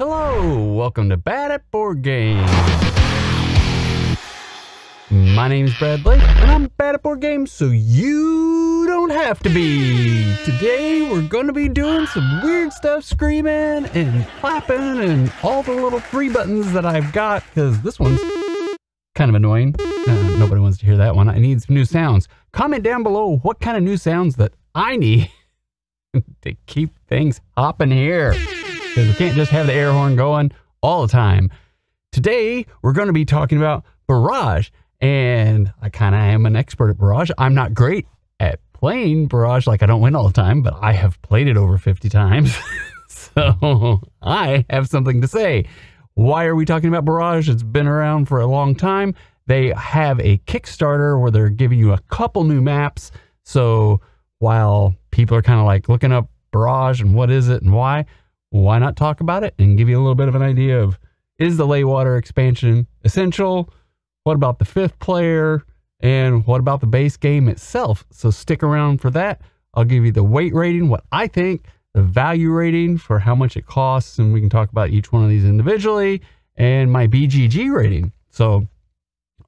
Hello, welcome to Bad at Board Games. My name's Brad Blake, and I'm bad at board games, so you don't have to be. Today, we're going to be doing some weird stuff, screaming and clapping and all the little free buttons that I've got, because this one's kind of annoying. Nobody wants to hear that one. I need some new sounds. Comment down below what kind of new sounds that I need to keep things hopping here, because we can't just have the air horn going all the time. Today, we're going to be talking about Barrage. And I kind of am an expert at Barrage. I'm not great at playing Barrage, like I don't win all the time, but I have played it over 50 times. So I have something to say. Why are we talking about Barrage? It's been around for a long time. They have a Kickstarter where they're giving you a couple new maps. So while people are kind of like looking up Barrage and what is it and why not talk about it and give you a little bit of an idea of, is the Leeghwater Expansion essential? What about the 5th player? And what about the base game itself? So stick around for that. I'll give you the weight rating, what I think, the value rating for how much it costs, and we can talk about each one of these individually, and my BGG rating. So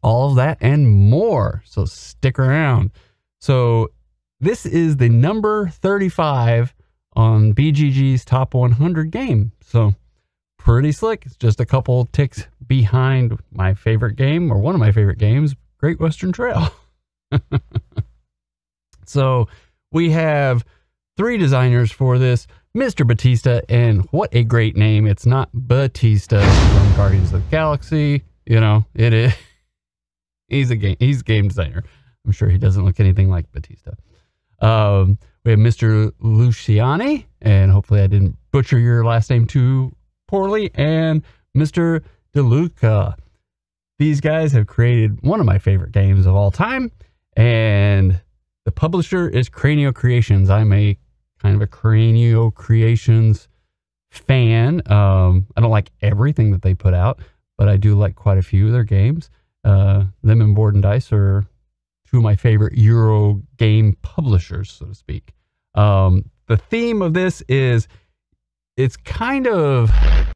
all of that and more. So stick around. So this is the number 35 on BGG's top 100 game. So pretty slick. It's just a couple ticks behind my favorite game, or one of my favorite games, Great Western Trail. So we have 3 designers for this. Mr. Batista, and what a great name. It's not Batista from Guardians of the Galaxy. You know, it is. He's a game designer. I'm sure he doesn't look anything like Batista. We have Mr. Luciani, and hopefully I didn't butcher your last name too poorly, and Mr. DeLuca. These guys have created one of my favorite games of all time, and the publisher is Cranio Creations. I'm a kind of a Cranio Creations fan. I don't like everything that they put out, but I do like quite a few of their games. Them and Board and Dice are 2 of my favorite Euro game publishers, so to speak. The theme of this is, it's kind of, I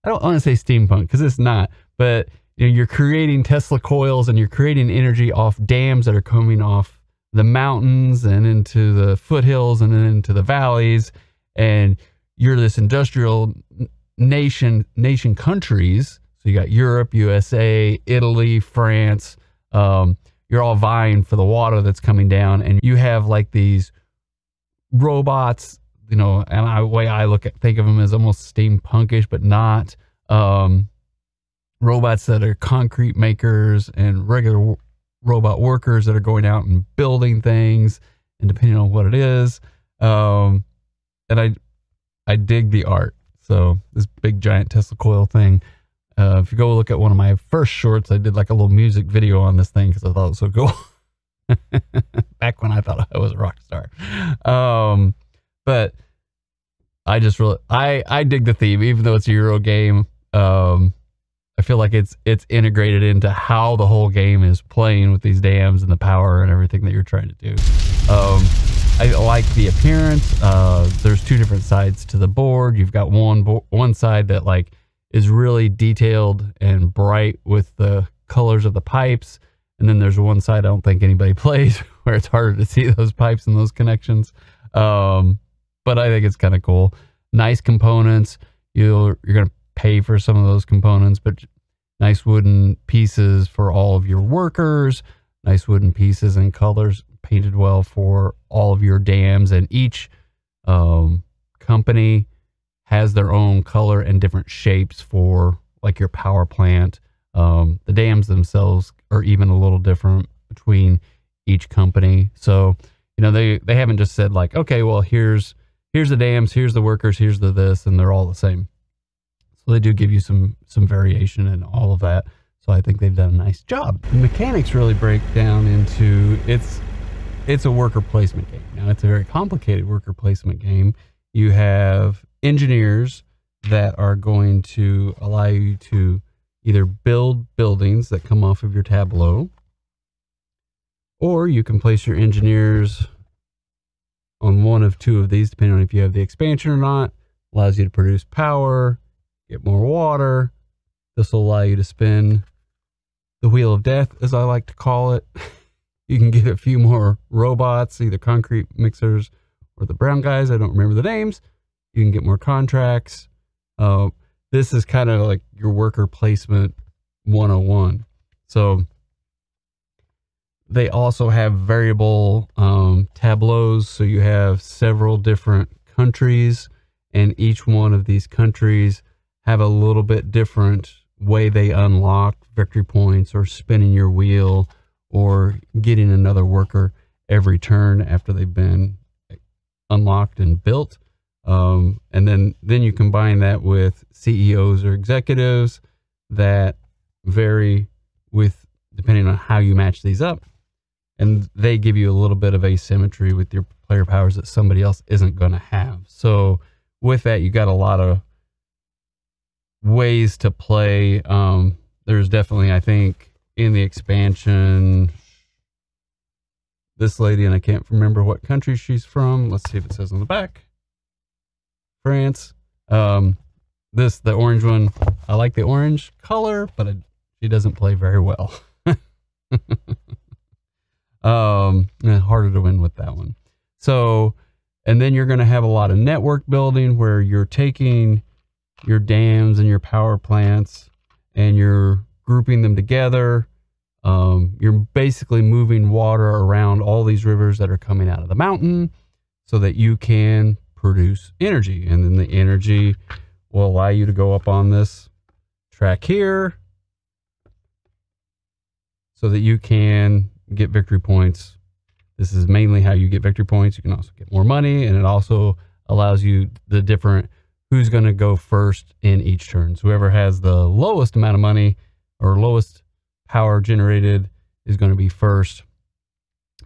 don't want to say steampunk because it's not, but you know, you're creating Tesla coils and you're creating energy off dams that are coming off the mountains and into the foothills and then into the valleys. And you're this industrial nation countries. So you got Europe, USA, Italy, France. You're all vying for the water that's coming down, and you have like these robots, you know, and the way I think of them as almost steampunkish, but not. Robots that are concrete makers and regular robot workers that are going out and building things, and depending on what it is. And I dig the art. So this big giant Tesla coil thing. If you go look at one of my first shorts, I did like a little music video on this thing because I thought it was so cool. Back when I thought I was a rock star. But I just really, I dig the theme, even though it's a Euro game. I feel like it's integrated into how the whole game is playing with these dams and the power and everything that you're trying to do. I like the appearance. There's 2 different sides to the board. You've got one side that like is really detailed and bright with the colors of the pipes. And then there's one side I don't think anybody plays where it's harder to see those pipes and those connections. But I think it's kind of cool. Nice components. You're going to pay for some of those components, but nice wooden pieces for all of your workers. Nice wooden pieces and colors painted well for all of your dams. And each company has their own color and different shapes for like your power plant. The dams themselves are even a little different between each company. So, you know, they haven't just said like, okay, well, here's the dams, here's the workers, here's the this, and they're all the same. So they do give you some variation and all of that. So I think they've done a nice job. The mechanics really break down into, it's a worker placement game. Now it's a very complicated worker placement game. You have engineers that are going to allow you to either build buildings that come off of your tableau, or you can place your engineers on one of 2 of these, depending on if you have the expansion or not. Allows you to produce power, get more water. This will allow you to spin the Wheel of Death, as I like to call it. You can get a few more robots, either concrete mixers or the brown guys. I don't remember the names. You can get more contracts. This is kind of like your worker placement 101. So they also have variable tableaus. So you have several different countries, and each one of these countries have a little bit different way they unlock victory points or spinning your wheel or getting another worker every turn after they've been unlocked and built. And then you combine that with CEOs or executives that vary with depending on how you match these up. And they give you a little bit of asymmetry with your player powers that somebody else isn't going to have. So with that, you got a lot of ways to play. There's definitely, I think, in the expansion, this lady, and I can't remember what country she's from. Let's see if it says on the back. France. The orange one, I like the orange color, but she doesn't play very well. Harder to win with that one. So, and then you're going to have a lot of network building where you're taking your dams and your power plants and you're grouping them together. You're basically moving water around all these rivers that are coming out of the mountain so that you can produce energy. And then the energy will allow you to go up on this track here so that you can get victory points. This is mainly how you get victory points. You can also get more money, and it also allows you the different who's going to go first in each turn. So whoever has the lowest amount of money or lowest power generated is going to be first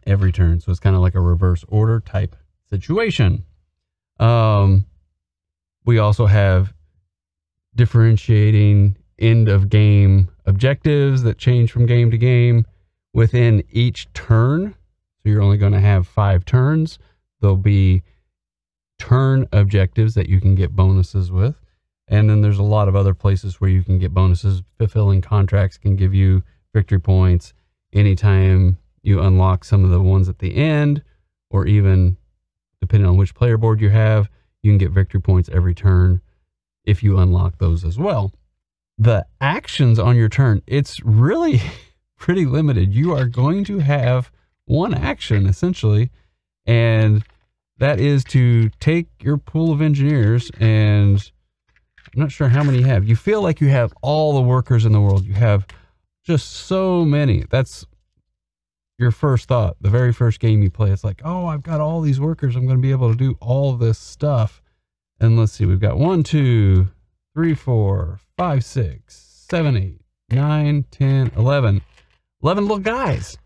every turn. So it's kind of like a reverse order type situation. We also have differentiating end of game objectives that change from game to game within each turn. So you're only going to have 5 turns. There'll be turn objectives that you can get bonuses with. And then there's a lot of other places where you can get bonuses. Fulfilling contracts can give you victory points anytime you unlock some of the ones at the end, or even depending on which player board you have, you can get victory points every turn if you unlock those as well. The actions on your turn, it's really pretty limited. You are going to have one action essentially, and that is to take your pool of engineers, and I'm not sure how many you have. You feel like you have all the workers in the world. You have just so many. That's your first thought. The very first game you play, it's like, oh, I've got all these workers. I'm going to be able to do all of this stuff. And let's see, we've got 1, 2, 3, 4, 5, 6, 7, 8, 9, 10, 11. 11 little guys.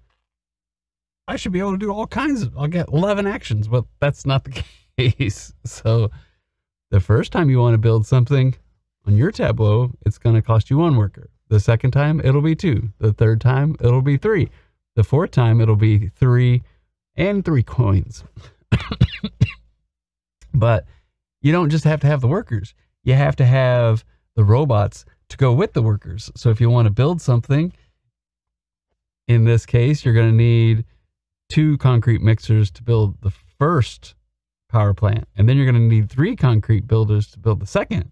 I should be able to do all kinds of, I'll get 11 actions, but that's not the case. So the first time you want to build something on your tableau, it's going to cost you 1 worker. The second time, it'll be 2. The third time, it'll be 3. The fourth time, it'll be 3 and 3 coins. But you don't just have to have the workers. You have to have the robots to go with the workers. So if you want to build something, in this case, you're going to need 2 concrete mixers to build the first power plant. And then you're going to need 3 concrete builders to build the second.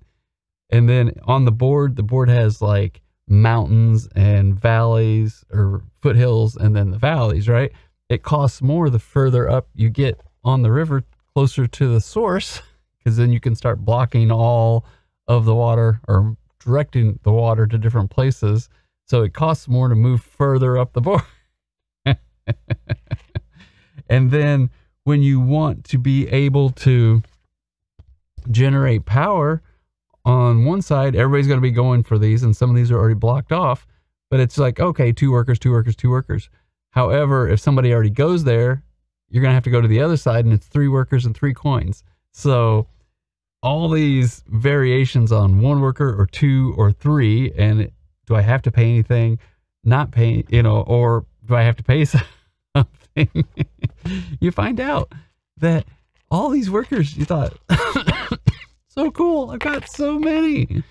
And then on the board has like mountains and valleys, or foothills, and then the valleys, right? It costs more the further up you get on the river, closer to the source, because then you can start blocking all of the water or directing the water to different places. So it costs more to move further up the board. And then when you want to be able to generate power on one side, everybody's going to be going for these, and some of these are already blocked off, but it's like, okay, 2 workers, 2 workers, 2 workers. However, if somebody already goes there, you're going to have to go to the other side, and it's 3 workers and 3 coins. So all these variations on 1 worker or 2 or 3, and do I have to pay anything? Not pay, or do I have to pay something? You find out that all these workers, you thought, so cool, I've got so many.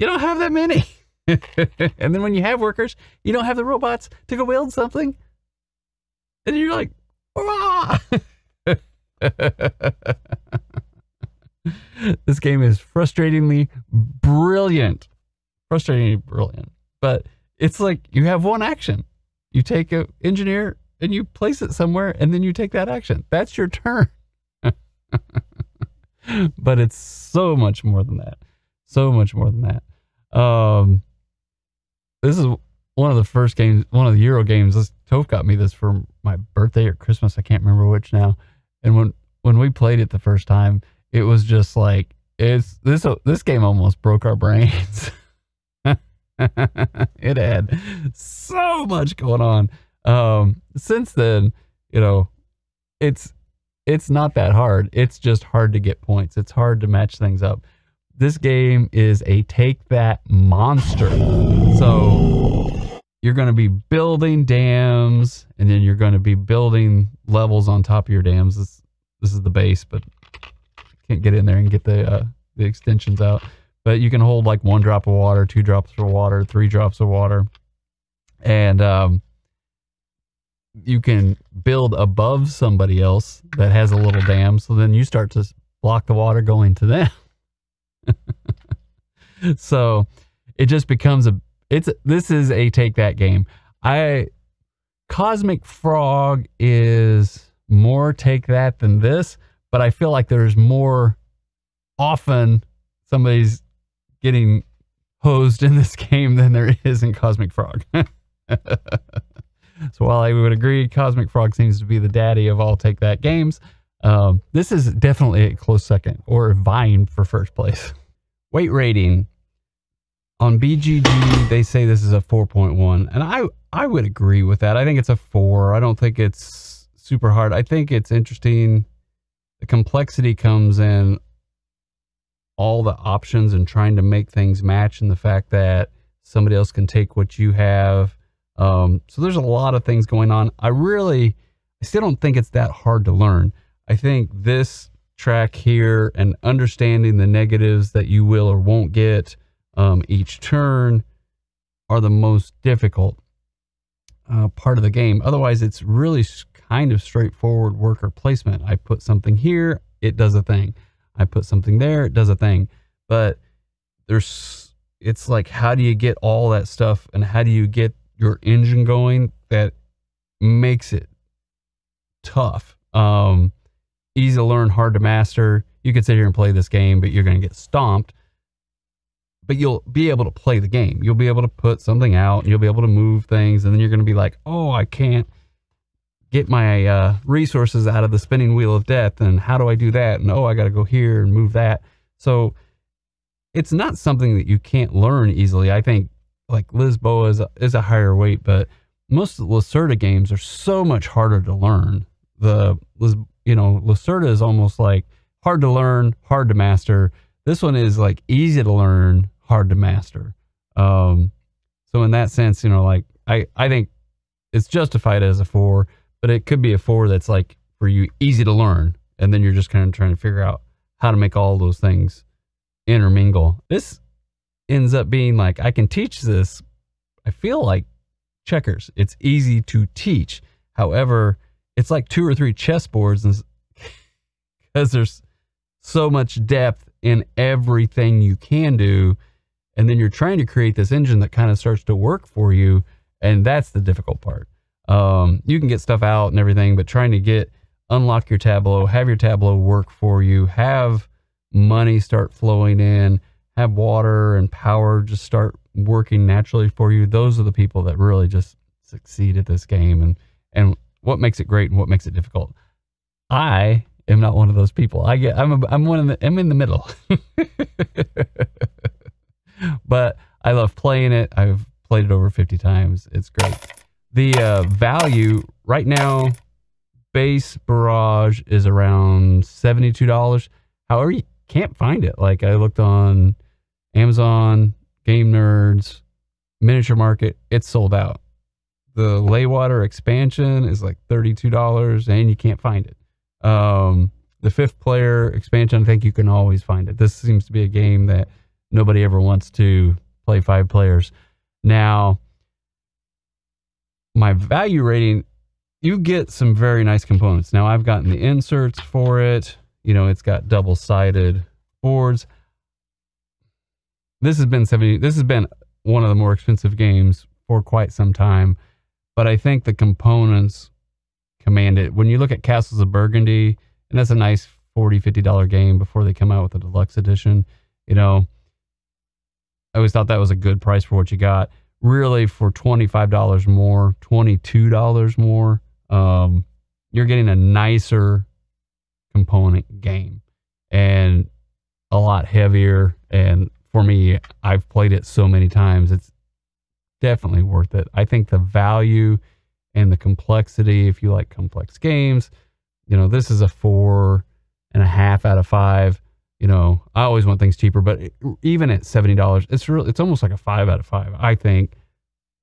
you don't have that many. And then when you have workers, you don't have the robots to go build something. And you're like, hurrah! This game is frustratingly brilliant. Frustratingly brilliant. But it's like you have one action. You take an engineer and you place it somewhere, and then you take that action. That's your turn. But it's so much more than that. So much more than that. This is one of the first games, one of the Euro games. Toph got me this for my birthday or Christmas. I can't remember which now. And when we played it the first time, it was just like, this game almost broke our brains. It had so much going on. Since then, you know, it's not that hard. It's just hard to get points. It's hard to match things up. This game is a take that monster. So you're going to be building dams, and then you're going to be building levels on top of your dams. This is the base, but can't get in there and get the extensions out. But you can hold like 1 drop of water, 2 drops of water, 3 drops of water. And you can build above somebody else that has a little dam. So then you start to block the water going to them. So it just becomes this is a take that game. Cosmic Frog is more take that than this, but I feel like there's more often somebody's getting hosed in this game than there is in Cosmic Frog. So while I would agree Cosmic Frog seems to be the daddy of all take that games, this is definitely a close second, or vying for first place. Weight rating. On BGG, they say this is a 4.1, and I would agree with that. I think it's a 4. I don't think it's super hard. I think it's interesting. The complexity comes in all the options and trying to make things match, and the fact that somebody else can take what you have. So there's a lot of things going on. I still don't think it's that hard to learn. I think this track here and understanding the negatives that you will or won't get each turn are the most difficult part of the game. Otherwise, it's really kind of straightforward worker placement. I put something here, it does a thing. I put something there, it does a thing. But it's like, how do you get all that stuff, and how do you get your engine going that makes it tough? Easy to learn, hard to master. You could sit here and play this game, but you're going to get stomped. But you'll be able to play the game. You'll be able to put something out, and you'll be able to move things, and then you're going to be like, oh, I can't get my resources out of the spinning wheel of death, and how do I do that? And oh, I got to go here and move that. So it's not something that you can't learn easily. I think like Lisboa is a higher weight, but most of the Lacerda games are so much harder to learn. Lacerda is almost like hard to learn, hard to master. This one is like easy to learn, hard to master. So in that sense, I think it's justified as a 4, but it could be a 4 that's like for you easy to learn, and then you're just kind of trying to figure out how to make all those things intermingle. This ends up being like, I can teach this. I feel like checkers. It's easy to teach. However, it's like 2 or 3 chessboards, because there's so much depth in everything you can do. And then you're trying to create this engine that kind of starts to work for you. And that's the difficult part. You can get stuff out and everything, but trying to unlock your Tableau, have your Tableau work for you, have money start flowing in, have water and power just start working naturally for you. Those are the people that really just succeed at this game, and what makes it great and what makes it difficult. I am not one of those people. I'm in the middle. But I love playing it. I've played it over 50 times. It's great. The value right now, base Barrage is around $72. However, you can't find it. Like, I looked on Amazon, Game Nerds, Miniature Market, it's sold out. The Leeghwater Expansion is like $32, and you can't find it. The 5th player expansion, I think you can always find it. This seems to be a game that nobody ever wants to play 5 players. Now, my value rating, you get some very nice components. Now, I've gotten the inserts for it. You know, it's got double-sided boards. This has been one of the more expensive games for quite some time, but I think the components command it. When you look at Castles of Burgundy, and that's a nice $40, $50 game before they come out with the deluxe edition, you know, I always thought that was a good price for what you got. Really, for $25 more, $22 more, you're getting a nicer component game and a lot heavier. And for me, I've played it so many times, it's definitely worth it. I think the value and the complexity, if you like complex games, you know, this is a 4.5 out of 5. You know, I always want things cheaper, but even at $70, it's almost like a 5 out of 5. I think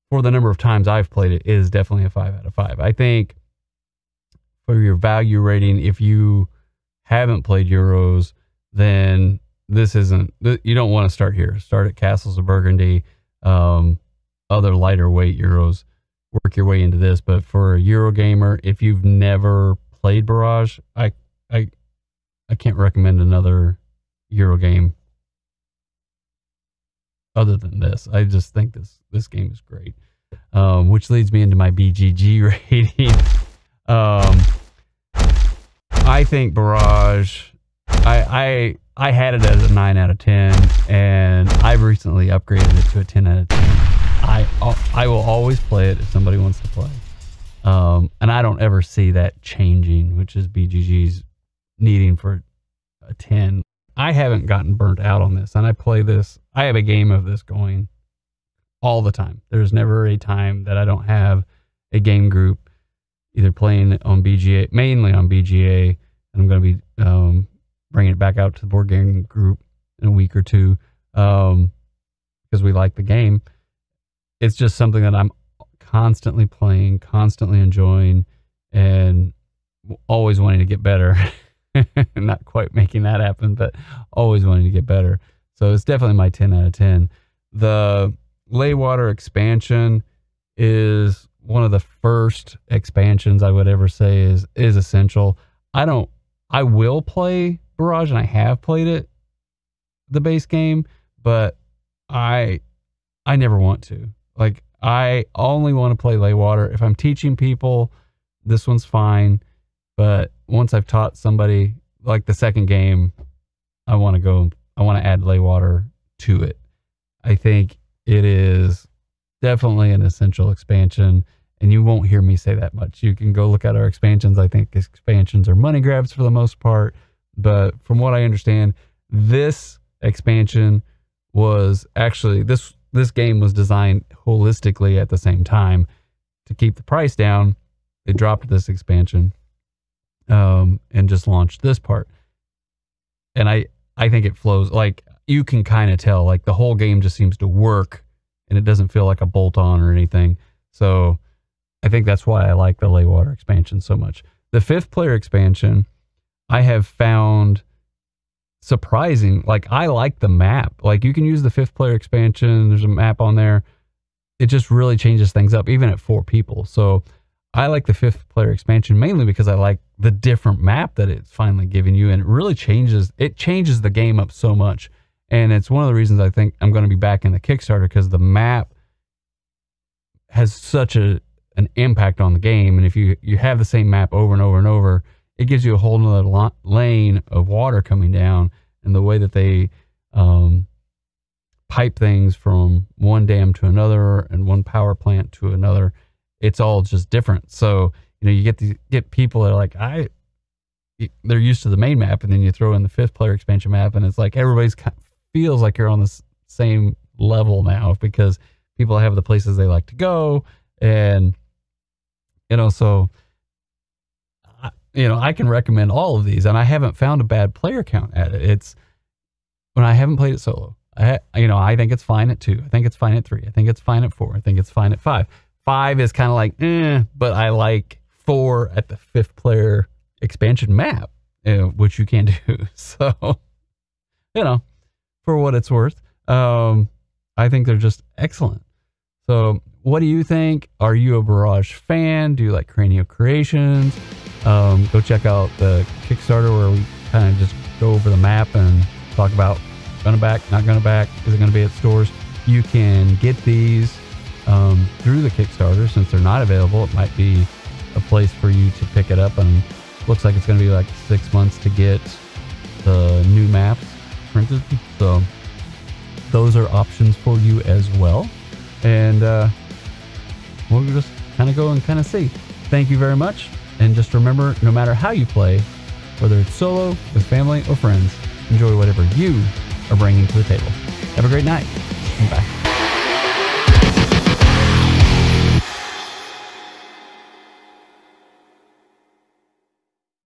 for the number of times I've played it, it is definitely a 5 out of 5. I think for your value rating, if you haven't played Euros, then this isn't, you don't want to start here. Start at Castles of Burgundy, other lighter weight Euros, work your way into this. But for a Euro gamer, if you've never played Barrage, I can't recommend another Euro game other than this. I just think this game is great, which leads me into my BGG rating. I think Barrage, I had it as a 9 out of 10, and I've recently upgraded it to a 10 out of 10. I will always play it if somebody wants to play, and I don't ever see that changing, which is BGG's needing for a 10. I haven't gotten burnt out on this, and I play this. I have a game of this going all the time. There's never a time that I don't have a game group either playing on BGA, mainly on BGA, and I'm going to be bringing it back out to the board game group in a week or two, because we like the game. It's just something that I'm constantly playing, constantly enjoying, and always wanting to get better. Not quite making that happen, but always wanting to get better. So it's definitely my 10 out of 10. The Leeghwater Expansion is one of the first expansions I would ever say is essential. I will play Barrage, and I have played it, the base game, but I never want to. Like, I only want to play Leeghwater. If I'm teaching people, this one's fine. But once I've taught somebody, like the second game, I want to add Leeghwater to it. I think it is definitely an essential expansion, and you won't hear me say that much. You can go look at our expansions. I think expansions are money grabs for the most part, but from what I understand, this expansion was actually, this game was designed holistically at the same time to keep the price down. They dropped this expansion and just launched this part. And I think it flows, like, you can kind of tell, like, the whole game just seems to work, and it doesn't feel like a bolt-on or anything. So I think that's why I like the Leeghwater expansion so much. The 5th player expansion, I have found surprising. Like, I like the map. Like, you can use the 5th player expansion. There's a map on there. It just really changes things up, even at 4 people. So I like the 5th player expansion mainly because I like the different map that it's finally giving you, and it really changes the game up so much. And it's one of the reasons I think I'm going to be back in the Kickstarter, because the map has such an impact on the game. And if you have the same map over and over and over, it gives you a whole nother lane of water coming down, and the way that they pipe things from one dam to another and one power plant to another, it's all just different. So, you know, you get people that are like, they're used to the main map, and then you throw in the 5th player expansion map, and it's like everybody's feels like you're on the same level now, because people have the places they like to go. And, you know, so, you know, I can recommend all of these, and I haven't found a bad player count at it. It's when I haven't played it solo. I think it's fine at 2. I think it's fine at 3. I think it's fine at 4. I think it's fine at 5. 5 is kind of like, but I like 4 at the 5th player expansion map, which you can do. So, you know, for what it's worth. I think they're just excellent. So what do you think? Are you a Barrage fan? Do you like Cranio Creations? Go check out the Kickstarter where we kind of just go over the map and talk about gonna back, not gonna back, is it gonna be at stores? You can get these through the Kickstarter. Since they're not available, it might be a place for you to pick it up, and looks like it's gonna be like 6 months to get the new maps printed. So those are options for you as well. And we'll just kind of go and kind of see. Thank you very much. And just remember, no matter how you play, whether it's solo, with family, or friends, enjoy whatever you are bringing to the table. Have a great night. Bye.